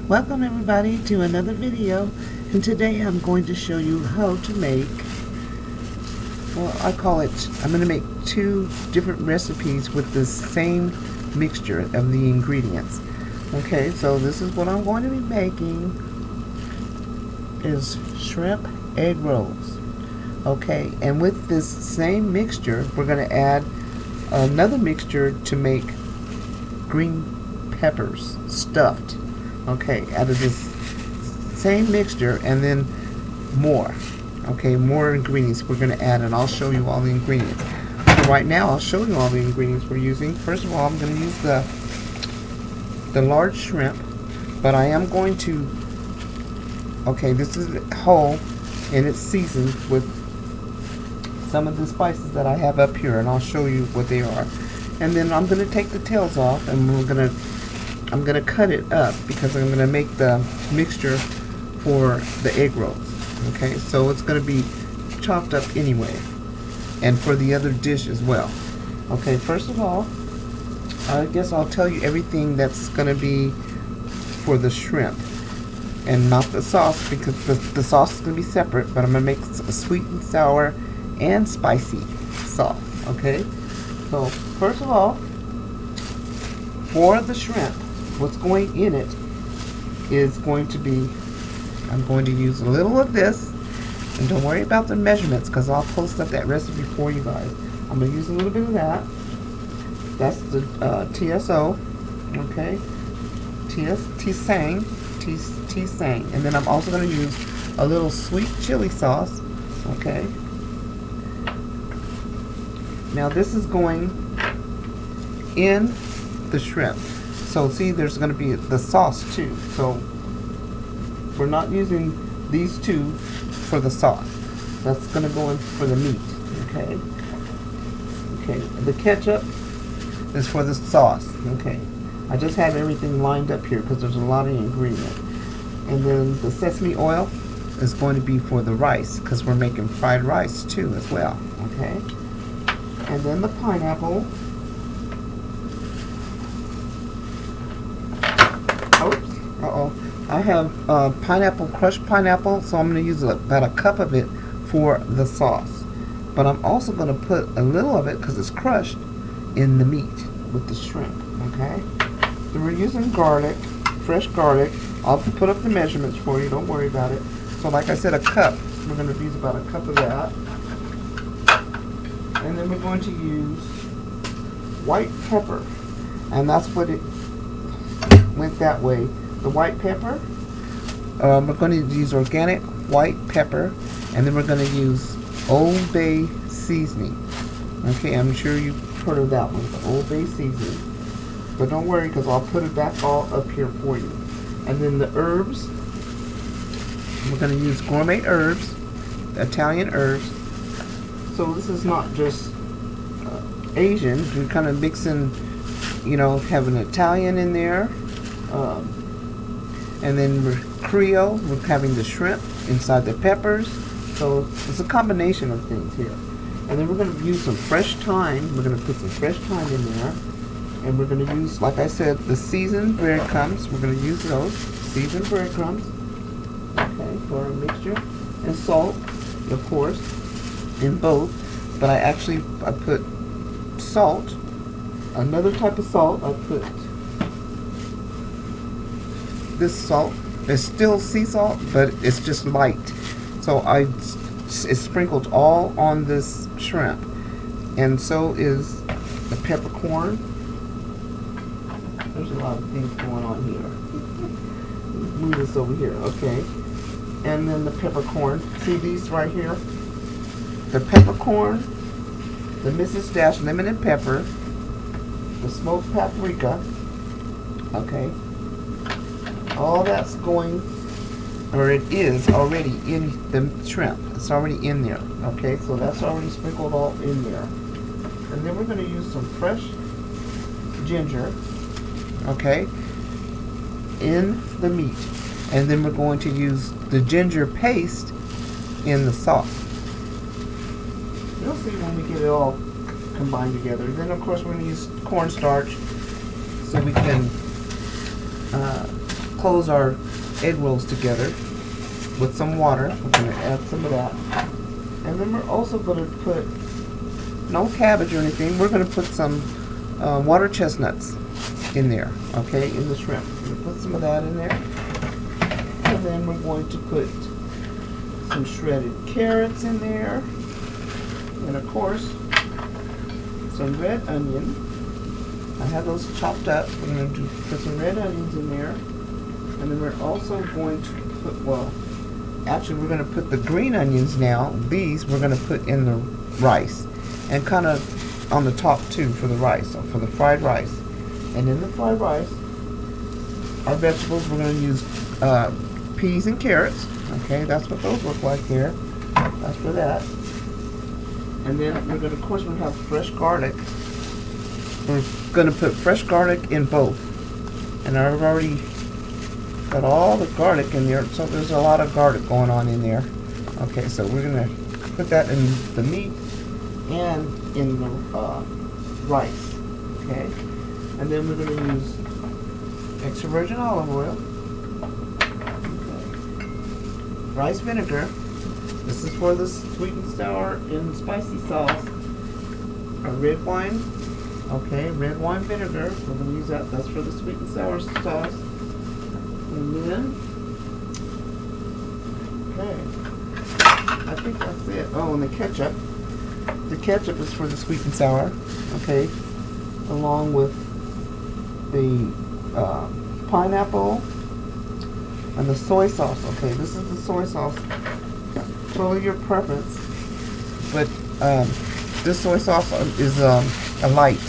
Welcome everybody to another video, and today I'm going to show you how to make, I'm going to make two different recipes with the same mixture of the ingredients. Okay, so this is what I'm going to be making is shrimp egg rolls. Okay, and with this same mixture we're going to add another mixture to make green peppers stuffed. Okay, out of this same mixture, and then more. Okay, more ingredients we're going to add, and I'll show you all the ingredients. So right now I'll show you all the ingredients we're using. First of all, I'm going to use the large shrimp, but I am going to, okay, this is whole and it's seasoned with some of the spices that I have up here, and I'll show you what they are. And then I'm going to take the tails off, and I'm gonna cut it up because I'm gonna make the mixture for the egg rolls. Okay, so it's gonna be chopped up anyway, and for the other dish as well. Okay, first of all, I guess I'll tell you everything that's gonna be for the shrimp, and not the sauce, because the sauce is gonna be separate. But I'm gonna make a sweet and sour and spicy sauce. Okay, so first of all, for the shrimp, what's going in it is going to be, I'm going to use a little of this, and don't worry about the measurements because I'll post up that recipe for you guys. I'm going to use a little bit of that. That's the TSO, okay, Tsang, and then I'm also going to use a little sweet chili sauce, okay. Now this is going in the shrimp. So see, there's going to be the sauce too. So we're not using these two for the sauce. That's going to go in for the meat. Okay. Okay. The ketchup is for the sauce. Okay. I just have everything lined up here because there's a lot of ingredients. And then the sesame oil is going to be for the rice because we're making fried rice too as well. Okay. And then the pineapple. I have pineapple, crushed pineapple, so I'm going to use about a cup of it for the sauce. But I'm also going to put a little of it, because it's crushed, in the meat with the shrimp. Okay? So we're using garlic, fresh garlic. I'll put up the measurements for you, don't worry about it. So like I said, a cup. We're going to use about a cup of that. And then we're going to use white pepper. And that's what it went that way. The white pepper, we're going to use organic white pepper, and then we're going to use Old Bay seasoning. Okay, I'm sure you've heard of that one, the Old Bay seasoning. But don't worry, because I'll put it back all up here for you. And then the herbs, we're going to use gourmet herbs, Italian herbs. So this is not just Asian. We're kind of mixing, you know, having Italian in there. And then we're Creole, we're having the shrimp inside the peppers. So it's a combination of things here. And then we're going to use some fresh thyme. We're going to put some fresh thyme in there. And we're going to use, like I said, the seasoned breadcrumbs. We're going to use those seasoned breadcrumbs. Okay, for our mixture. And salt, of course, in both. But I put salt, another type of salt. I put this salt is still sea salt, but it's just light. So it's sprinkled all on this shrimp, and so is the peppercorn. There's a lot of things going on here. Move this over here, okay. And then the peppercorn. See these right here? The peppercorn, the Mrs. Dash lemon and pepper, the smoked paprika, okay. All that's going, or it is already in the shrimp. It's already in there. Okay, so that's already sprinkled all in there. And then we're going to use some fresh ginger, okay, in the meat. And then we're going to use the ginger paste in the sauce. You'll see when we get it all combined together. Then of course we're going to use cornstarch so we can close our egg rolls together with some water. We're going to add some of that. And then we're also going to put, no cabbage or anything, we're going to put some water chestnuts in there, okay, in the shrimp. We're going to put some of that in there. And then we're going to put some shredded carrots in there. And of course, some red onion. I have those chopped up. We're going to put some red onions in there. And then we're also going to put, well, actually we're going to put the green onions now. These we're going to put in the rice. And kind of on the top too for the rice, so for the fried rice. And in the fried rice, our vegetables, we're going to use peas and carrots. Okay, that's what those look like there. That's for that. And then we're going to, of course, we're going to have fresh garlic. We're going to put fresh garlic in both. And I've already got all the garlic in there, so there's a lot of garlic going on in there. Okay, so we're going to put that in the meat and in the rice. Okay, and then we're going to use extra virgin olive oil. Rice vinegar. This is for the sweet and sour and spicy sauce. A red wine. Okay, red wine vinegar. We're going to use that. That's for the sweet and sour sauce. And then, okay, I think that's it. Oh, and the ketchup. The ketchup is for the sweet and sour. Okay, along with the pineapple. And the soy sauce, okay, this is the soy sauce, totally your preference, but this soy sauce is a light,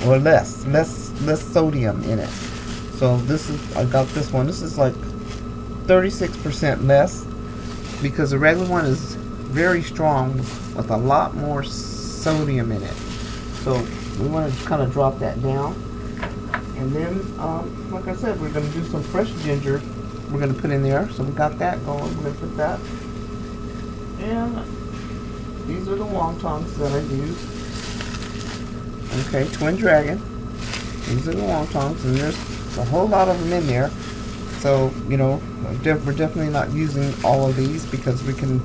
or less sodium in it. So this is, I got this one, this is like 36% less, because the regular one is very strong with a lot more sodium in it. So we want to kind of drop that down. And then, like I said, we're going to do some fresh ginger. We're going to put in there. So we got that going. We're going to put that. And these are the wontons that I use. Okay, Twin Dragon. These are the wontons, and there's a whole lot of them in there. So, you know, we're definitely not using all of these because we can,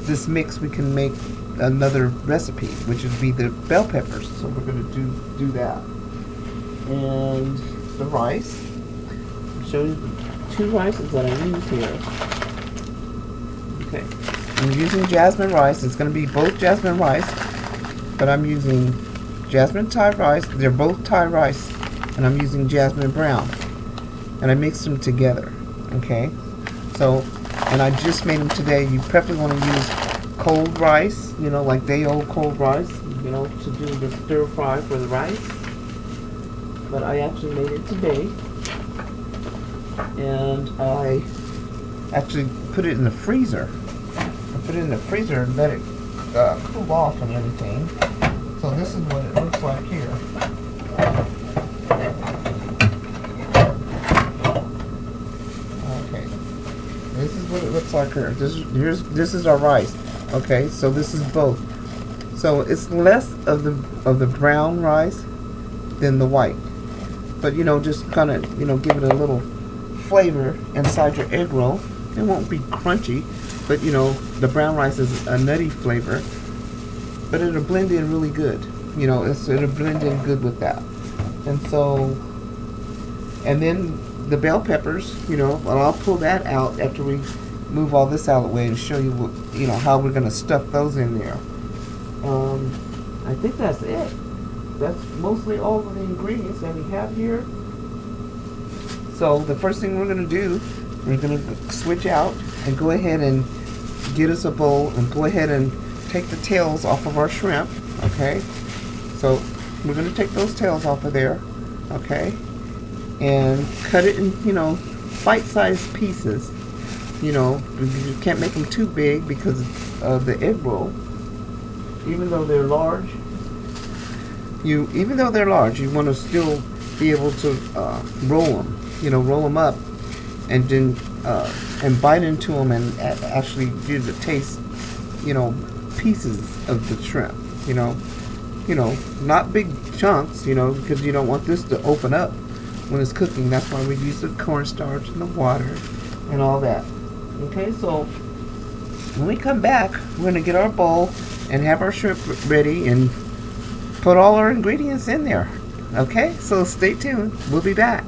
this mix, we can make another recipe, which would be the bell peppers. So we're going to do that. And the rice. I'll show you the two rices that I use here. Okay, I'm using jasmine rice. It's going to be both jasmine rice, but I'm using jasmine Thai rice. They're both Thai rice, and I'm using jasmine brown, and I mixed them together. Okay, so, and I just made them today. You preferably want to use cold rice, you know, like day old cold rice, you know, to do the stir fry for the rice. But I actually made it today, and I actually put it in the freezer. I put it in the freezer and let it cool off and everything. So this is what it looks like here. Okay, this is what it looks like here. This is our rice. Okay, so this is both. So it's less of the brown rice than the white. But, you know, just kind of, you know, give it a little flavor inside your egg roll. It won't be crunchy, but, you know, the brown rice is a nutty flavor. But it'll blend in really good. You know, it'll blend in good with that. And so, and then the bell peppers, you know, well, I'll pull that out after we move all this out of the way and show you what, you know, how we're going to stuff those in there. I think that's it. That's mostly all of the ingredients that we have here. So the first thing we're going to do, we're going to switch out and go ahead and get us a bowl and go ahead and take the tails off of our shrimp. Okay, so we're going to take those tails off of there. Okay, and cut it in, you know, bite-sized pieces. You know, you can't make them too big because of the egg roll. Even though they're large, you want to still be able to roll them. You know, roll them up, and then and bite into them and actually give the taste. You know, pieces of the shrimp. You know, not big chunks. You know, because you don't want this to open up when it's cooking. That's why we use the cornstarch and the water and all that. Okay, so when we come back, we're going to get our bowl and have our shrimp ready and put all our ingredients in there. Okay, so stay tuned. We'll be back.